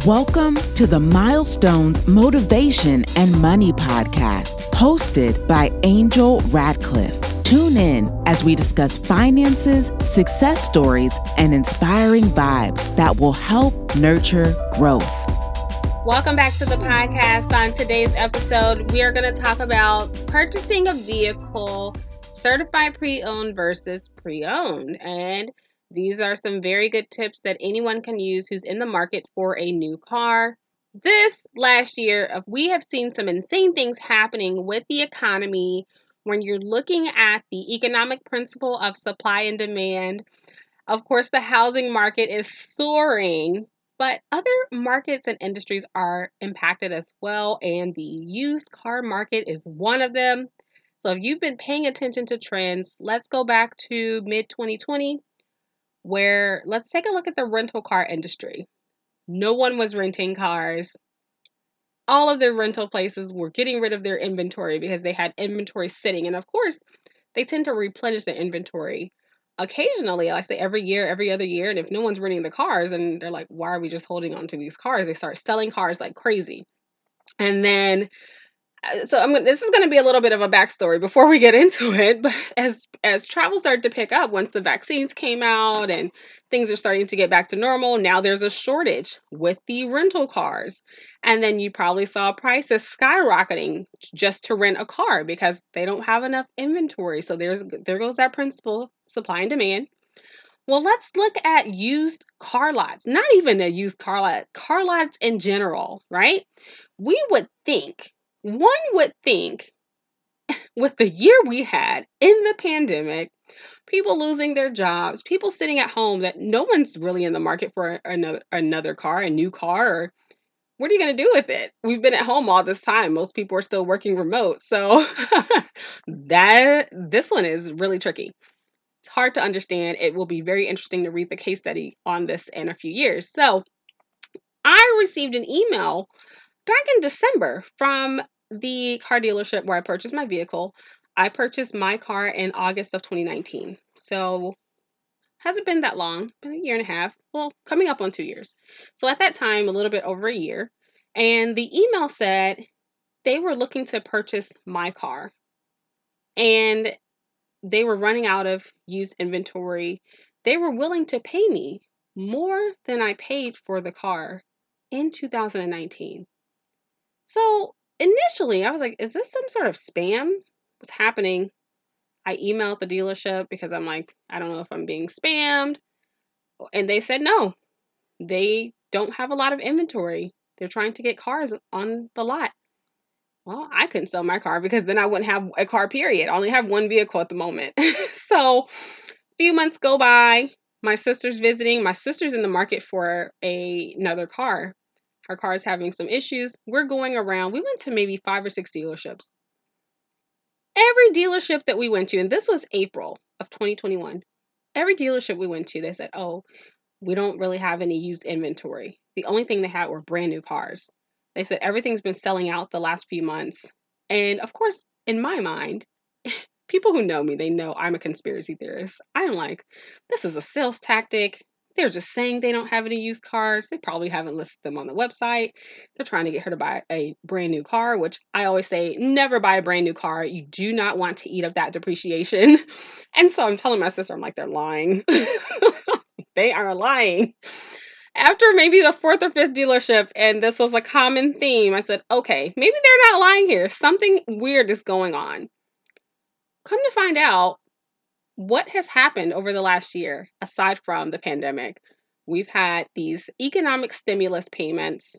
Welcome to the Milestones Motivation and Money Podcast, hosted by Angel Radcliffe. Tune in as we discuss finances, success stories, and inspiring vibes that will help nurture growth. Welcome back to the podcast. On today's episode, we are going to talk about purchasing a vehicle, certified pre-owned versus pre-owned. And these are some very good tips that anyone can use who's in the market for a new car. This last year, we have seen some insane things happening with the economy when you're looking at the economic principle of supply and demand. Of course, the housing market is soaring, but other markets and industries are impacted as well, and the used car market is one of them. So if you've been paying attention to trends, let's go back to mid-2020, where let's take a look at the rental car industry. No one was renting cars. All of the rental places were getting rid of their inventory because they had inventory sitting. And of course, they tend to replenish their inventory occasionally, I say every year, every other year. And if no one's renting the cars and they're like, why are we just holding on to these cars? They start selling cars like crazy. And then this is going to be a little bit of a backstory before we get into it. But as travel started to pick up, once the vaccines came out and things are starting to get back to normal, now there's a shortage with the rental cars. And then you probably saw prices skyrocketing just to rent a car because they don't have enough inventory. So there goes that principle, supply and demand. Well, let's look at used car lots. Not even a used car lots in general, right? One would think with the year we had in the pandemic, people losing their jobs, people sitting at home, that no one's really in the market for another car, a new car, or what are you going to do with it? We've been at home all this time. Most people are still working remote. So this one is really tricky. It's hard to understand. It will be very interesting to read the case study on this in a few years. So I received an email back in December from the car dealership where I purchased my vehicle. I purchased my car in August of 2019. So hasn't been that long, been a year and a half. Well, coming up on 2 years. So at that time, a little bit over a year. And the email said they were looking to purchase my car. And they were running out of used inventory. They were willing to pay me more than I paid for the car in 2019. So initially, I was like, is this some sort of spam? What's happening? I emailed the dealership because I'm like, I don't know if I'm being spammed. And they said no, they don't have a lot of inventory. They're trying to get cars on the lot. Well, I couldn't sell my car because then I wouldn't have a car, period. I only have one vehicle at the moment. So a few months go by. My sister's visiting. My sister's in the market for another car. Her car is having some issues. We're going around. We went to maybe 5 or 6 dealerships. Every dealership that we went to, and this was April of 2021, every dealership we went to, they said, oh, we don't really have any used inventory. The only thing they had were brand new cars. They said everything's been selling out the last few months. And of course, in my mind, people who know me, they know I'm a conspiracy theorist. I'm like, this is a sales tactic. They're just saying they don't have any used cars. They probably haven't listed them on the website. They're trying to get her to buy a brand new car, which I always say, never buy a brand new car. You do not want to eat up that depreciation. And so I'm telling my sister, I'm like, they're lying. They are lying. After maybe the 4th or 5th dealership, and this was a common theme, I said, okay, maybe they're not lying here. Something weird is going on. Come to find out, what has happened over the last year, aside from the pandemic, we've had these economic stimulus payments.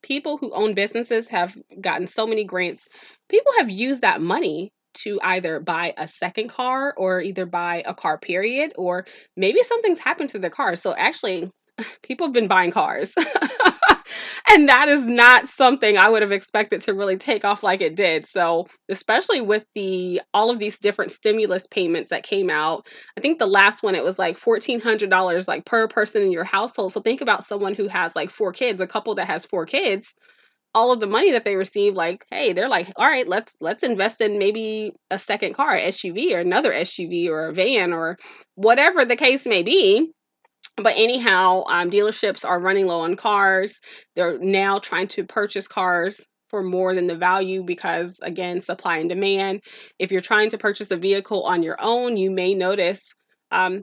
People who own businesses have gotten so many grants. People have used that money to either buy a second car or either buy a car, period, or maybe something's happened to their car. So actually, people have been buying cars. And that is not something I would have expected to really take off like it did. So especially with all of these different stimulus payments that came out, I think the last one, it was like $1,400 like per person in your household. So think about someone who has like 4 kids, a couple that has 4 kids, all of the money that they receive, like, hey, they're like, all right, let's invest in maybe a second car, SUV or another SUV or a van or whatever the case may be. But anyhow, dealerships are running low on cars. They're now trying to purchase cars for more than the value because, again, supply and demand. If you're trying to purchase a vehicle on your own, you may notice um,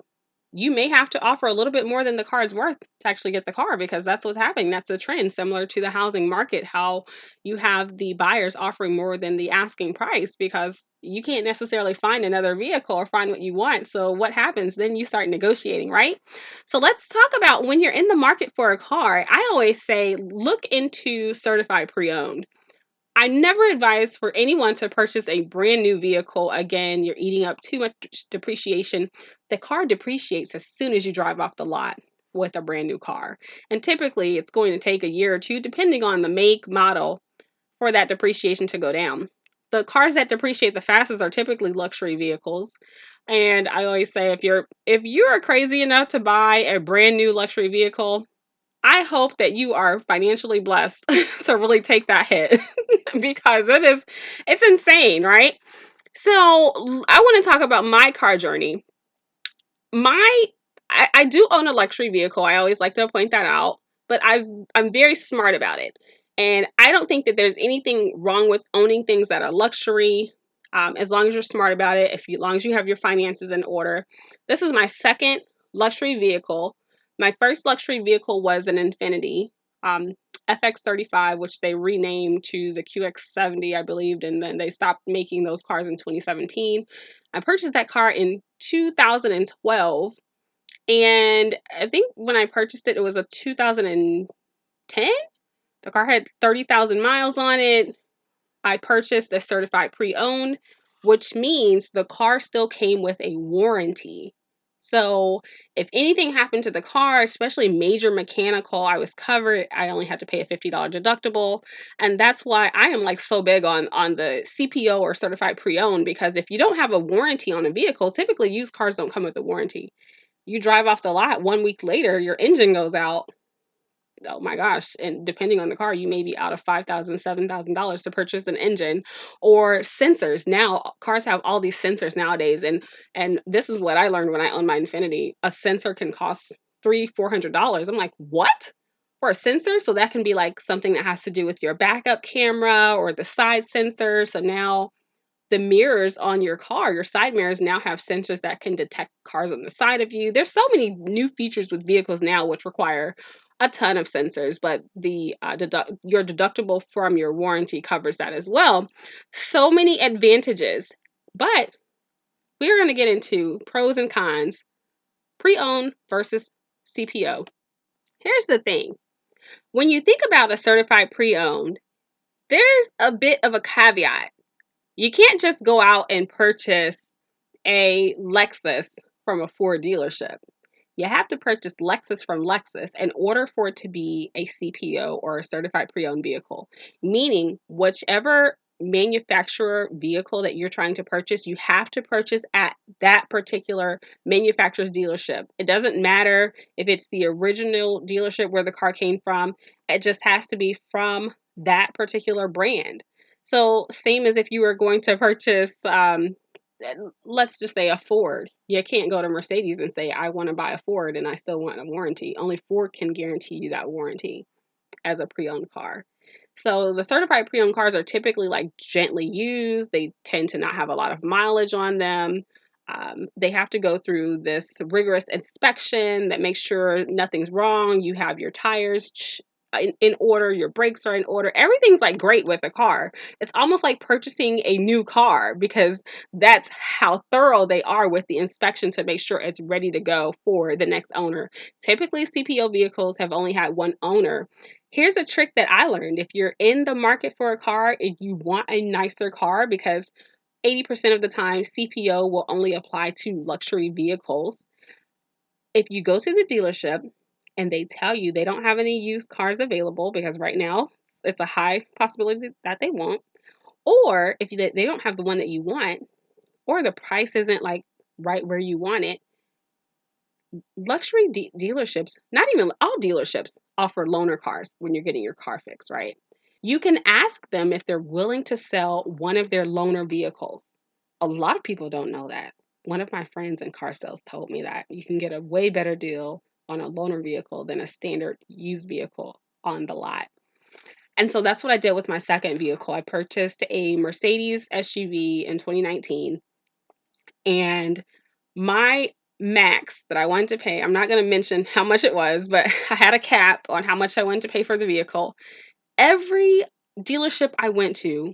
you may have to offer a little bit more than the car is worth to actually get the car, because that's what's happening. That's a trend similar to the housing market, how you have the buyers offering more than the asking price because you can't necessarily find another vehicle or find what you want. So what happens? Then you start negotiating, right? So let's talk about when you're in the market for a car. I always say look into certified pre-owned. I never advise for anyone to purchase a brand new vehicle. Again, you're eating up too much depreciation. The car depreciates as soon as you drive off the lot with a brand new car. And typically, it's going to take a year or two, depending on the make, model, for that depreciation to go down. The cars that depreciate the fastest are typically luxury vehicles. And I always say if you're crazy enough to buy a brand new luxury vehicle, I hope that you are financially blessed to really take that hit because it's insane, right? So I want to talk about my car journey. My I do own a luxury vehicle. I always like to point that out, but I'm very smart about it. And I don't think that there's anything wrong with owning things that are luxury, as long as you're smart about it, as long as you have your finances in order. This is my second luxury vehicle. My first luxury vehicle was an Infiniti um, FX35, which they renamed to the QX70, I believe, and then they stopped making those cars in 2017. I purchased that car in 2012, and I think when I purchased it, it was a 2010. The car had 30,000 miles on it. I purchased a certified pre-owned, which means the car still came with a warranty. So if anything happened to the car, especially major mechanical, I was covered. I only had to pay a $50 deductible. And that's why I am like so big on the CPO or certified pre-owned, because if you don't have a warranty on a vehicle, typically used cars don't come with a warranty. You drive off the lot 1 week later, your engine goes out. Oh my gosh. And depending on the car, you may be out of $5,000, $7,000 to purchase an engine or sensors. Now, cars have all these sensors nowadays. And this is what I learned when I owned my Infiniti. A sensor can cost $300, $400. I'm like, what? For a sensor? So that can be like something that has to do with your backup camera or the side sensor. So now the mirrors on your car, your side mirrors now have sensors that can detect cars on the side of you. There's so many new features with vehicles now which require a ton of sensors, but the your deductible from your warranty covers that as well. So many advantages, but we're going to get into pros and cons, pre-owned versus CPO. Here's the thing. When you think about a certified pre-owned, there's a bit of a caveat. You can't just go out and purchase a Lexus from a Ford dealership. You have to purchase Lexus from Lexus in order for it to be a CPO or a certified pre-owned vehicle. Meaning, whichever manufacturer vehicle that you're trying to purchase, you have to purchase at that particular manufacturer's dealership. It doesn't matter if it's the original dealership where the car came from, it just has to be from that particular brand. So, same as if you were going to purchase let's just say a Ford. You can't go to Mercedes and say, I want to buy a Ford and I still want a warranty. Only Ford can guarantee you that warranty as a pre-owned car. So the certified pre-owned cars are typically like gently used. They tend to not have a lot of mileage on them. They have to go through this rigorous inspection that makes sure nothing's wrong. You have your tires in order, your brakes are in order. Everything's like great with a car. It's almost like purchasing a new car because that's how thorough they are with the inspection to make sure it's ready to go for the next owner. Typically, CPO vehicles have only had one owner. Here's a trick that I learned. If you're in the market for a car and you want a nicer car, because 80% of the time CPO will only apply to luxury vehicles. If you go to the dealership and they tell you they don't have any used cars available, because right now it's a high possibility that they won't, or if they don't have the one that you want, or the price isn't like right where you want it, luxury dealerships, not even all dealerships, offer loaner cars when you're getting your car fixed, right? You can ask them if they're willing to sell one of their loaner vehicles. A lot of people don't know that. One of my friends in car sales told me that you can get a way better deal on a loaner vehicle than a standard used vehicle on the lot. And so that's what I did with my second vehicle. I purchased a Mercedes SUV in 2019, and my max that I wanted to pay, I'm not going to mention how much it was, but I had a cap on how much I wanted to pay for the vehicle. Every dealership I went to,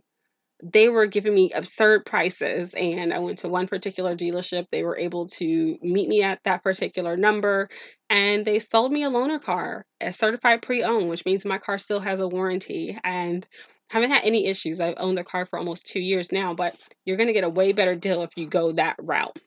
they were giving me absurd prices, and I went to one particular dealership. They were able to meet me at that particular number, and they sold me a loaner car, a certified pre-owned, which means my car still has a warranty, and haven't had any issues. I've owned the car for almost 2 years now, but you're going to get a way better deal if you go that route.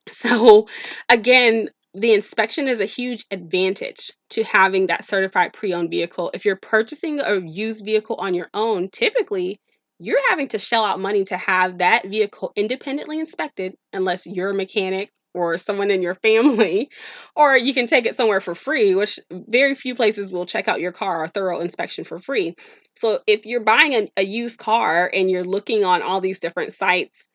So, again, the inspection is a huge advantage to having that certified pre-owned vehicle. If you're purchasing a used vehicle on your own, typically you're having to shell out money to have that vehicle independently inspected, unless you're a mechanic or someone in your family, or you can take it somewhere for free, which very few places will check out your car, a thorough inspection for free. So if you're buying a used car and you're looking on all these different sites,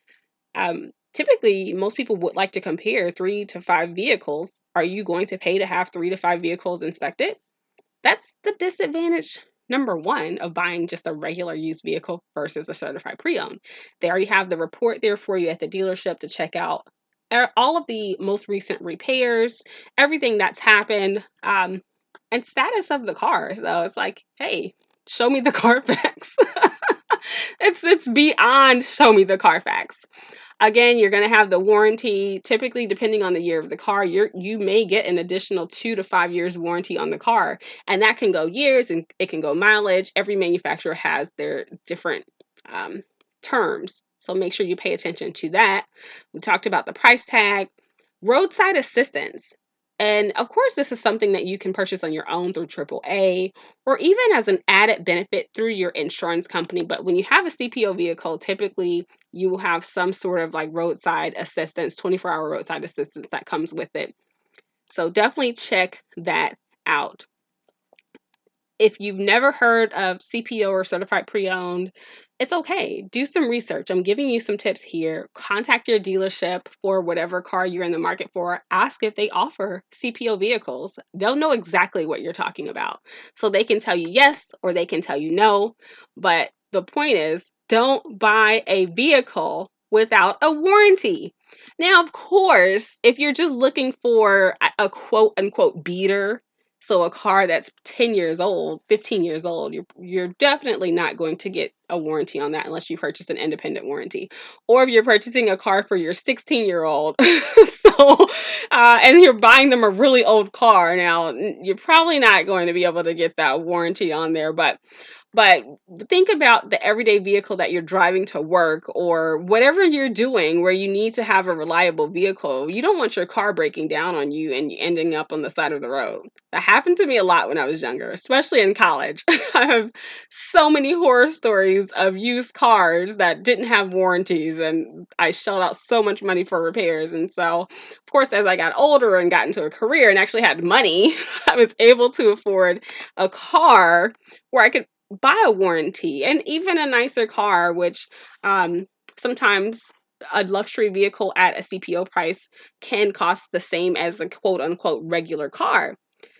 typically most people would like to compare 3 to 5 vehicles. Are you going to pay to have 3 to 5 vehicles inspected? That's the disadvantage number one of buying just a regular used vehicle versus a certified pre-owned. They already have the report there for you at the dealership to check out all of the most recent repairs, everything that's happened, and status of the car. So it's like, hey, show me the Carfax. It's beyond show me the Carfax. Again, you're going to have the warranty. Typically, depending on the year of the car, you may get an additional 2 to 5 years warranty on the car, and that can go years and it can go mileage. Every manufacturer has their different terms, so make sure you pay attention to that. We talked about the price tag, roadside assistance. And of course, this is something that you can purchase on your own through AAA or even as an added benefit through your insurance company. But when you have a CPO vehicle, typically you will have some sort of like roadside assistance, 24-hour roadside assistance that comes with it. So definitely check that out. If you've never heard of CPO or certified pre-owned, it's okay. Do some research. I'm giving you some tips here. Contact your dealership for whatever car you're in the market for. Ask if they offer CPO vehicles. They'll know exactly what you're talking about. So they can tell you yes or they can tell you no. But the point is, don't buy a vehicle without a warranty. Now, of course, if you're just looking for a quote unquote beater, so a car that's 10 years old, 15 years old, you're definitely not going to get a warranty on that unless you purchase an independent warranty. Or if you're purchasing a car for your 16-year-old, and you're buying them a really old car, now you're probably not going to be able to get that warranty on there, but think about the everyday vehicle that you're driving to work or whatever you're doing where you need to have a reliable vehicle. You don't want your car breaking down on you and you ending up on the side of the road. That happened to me a lot when I was younger, especially in college. I have so many horror stories of used cars that didn't have warranties, and I shelled out so much money for repairs. And so, of course, as I got older and got into a career and actually had money, I was able to afford a car where I could buy a warranty and even a nicer car, which sometimes a luxury vehicle at a CPO price can cost the same as a quote unquote regular car.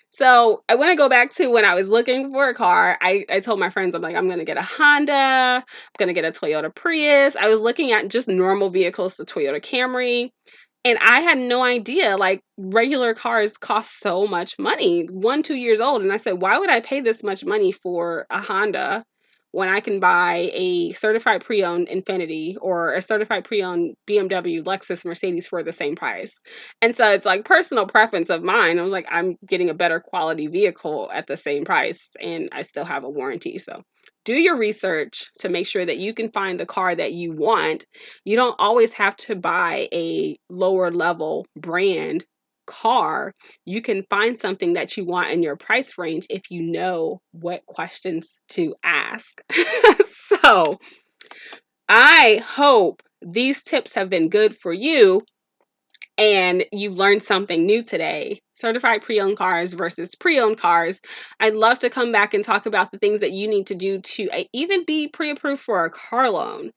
So I want to go back to when I was looking for a car. I told my friends, I'm like, I'm going to get a Honda. I'm going to get a Toyota Prius. I was looking at just normal vehicles, the Toyota Camry. And I had no idea, like, regular cars cost so much money, 1, 2 years old. And I said, why would I pay this much money for a Honda when I can buy a certified pre-owned Infiniti or a certified pre-owned BMW, Lexus, Mercedes for the same price? And so it's like personal preference of mine. I was like, I'm getting a better quality vehicle at the same price and I still have a warranty. So do your research to make sure that you can find the car that you want. You don't always have to buy a lower level brand car. You can find something that you want in your price range if you know what questions to ask. So, I hope these tips have been good for you and you learned something new today. Certified pre-owned cars versus pre-owned cars. I'd love to come back and talk about the things that you need to do to even be pre-approved for a car loan.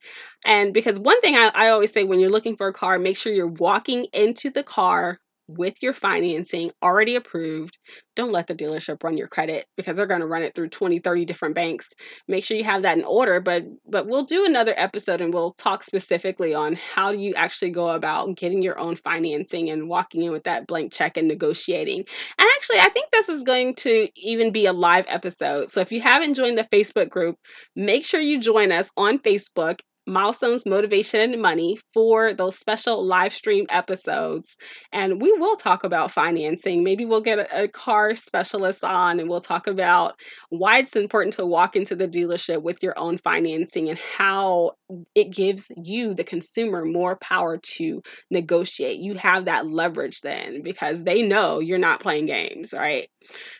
And because one thing I always say when you're looking for a car, make sure you're walking into the car with your financing already approved. Don't let the dealership run your credit because they're going to run it through 20, 30 different banks. Make sure you have that in order, but we'll do another episode and we'll talk specifically on how do you actually go about getting your own financing and walking in with that blank check and negotiating. And actually, I think this is going to even be a live episode. So if you haven't joined the Facebook group, make sure you join us on Facebook, Milestones, Motivation, and Money, for those special live stream episodes. And we will talk about financing. Maybe we'll get a car specialist on and we'll talk about why it's important to walk into the dealership with your own financing and how it gives you, the consumer, more power to negotiate. You have that leverage then because they know you're not playing games, right?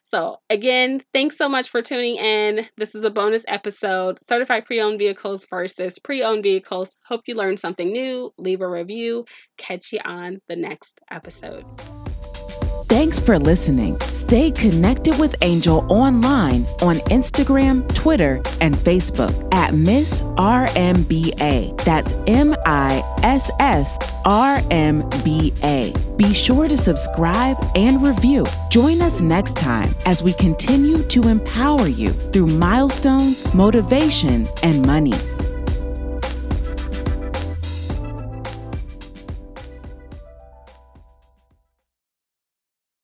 So again, thanks so much for tuning in. This is a bonus episode, certified pre-owned vehicles versus pre-owned vehicles. Hope you learned something new. Leave a review. Catch you on the next episode. Thanks for listening. Stay connected with Angel online on Instagram, Twitter, and Facebook at Miss RMBA. That's MISSRMBA. Be sure to subscribe and review. Join us next time as we continue to empower you through milestones, motivation, and money.